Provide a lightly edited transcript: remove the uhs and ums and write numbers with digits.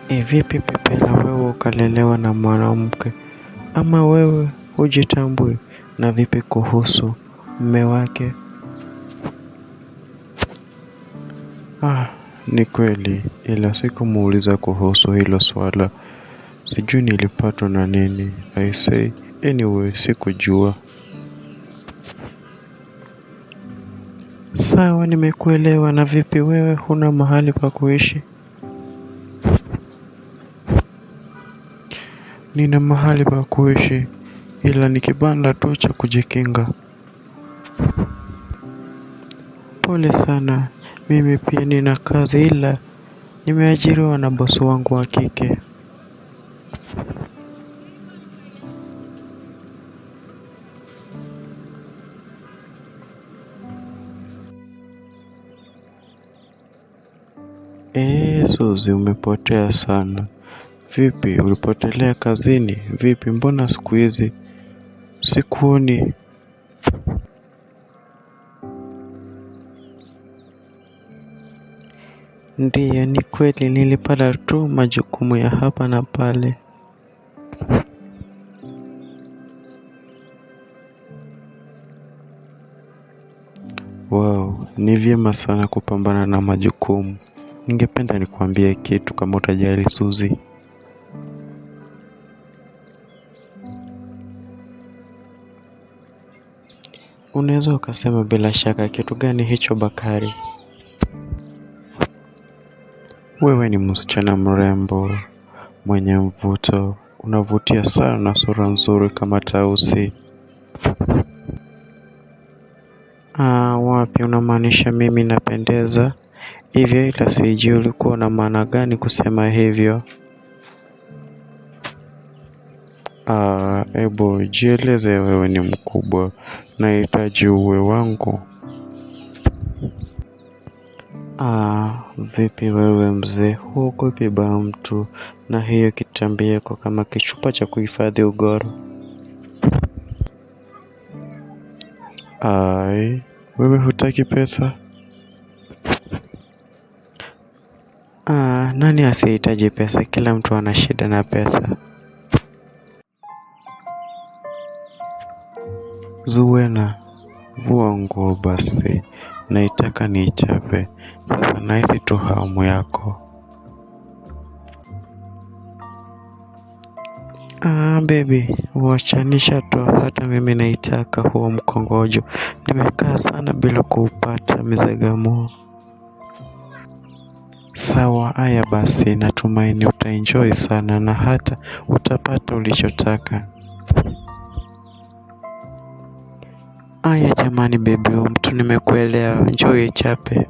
Vipi Pepela, wewe ukalelewa na mwanamke? Ama wewe hujitambui? Na vipi kuhusu mume wake? Ni kweli, ila sikumuuliza kuhusu hilo swala. Sijui nilipatwa na nini. I say, anyway, sikujua. Sawa, nimekuelewa. Na vipi wewe huna mahali pa kuishi? Nina mahali pa kuishi, ila ni kibanda tu cha kujikinga. Pole sana, mimi pia nina kazi, ila nimeajiriwa na bosi wangu wa kike. Suzy, umepotea sana. Vipi, ulipotelea kazini? Vipi, mbona siku hizi sikuoni? Ndiyo, ni kweli nilipata tu majukumu ya hapa na pale. Wow, ni vyema sana kupambana na majukumu. Ningependa nikuambie kitu kama utajali Suzy. Unaweza ukasema bila shaka, kitu gani hicho Bakari? Wewe ni msichana mrembo, mwenye mvuto, unavutia sana na sura nzuri kama tausi. Wapi unamaanisha mimi napendeza hivyo? Ila sijui ulikuwa na maana gani kusema hivyo. Ebu jieleze, wewe ni mkubwa, nahitaji uwe wangu. Vipi wewe mzee, huogopi ba mtu na hiyo kitambi yako kama kichupa cha kuhifadhi ugoro? Wewe hutaki pesa? Nani asihitaji pesa? Kila mtu ana shida na pesa. Zuwena, vua nguo basi, naitaka niichape. Sasa nahisi tu hamu yako. Baby, wachanisha tu, hata mimi naitaka huo mkongojo. Nimekaa sana bila kuupata mizagamuo. Sawa, haya basi, natumaini utaenjoy sana na hata utapata ulichotaka. Aya jamani baby, mtu nimekuelewa, enjoy chape.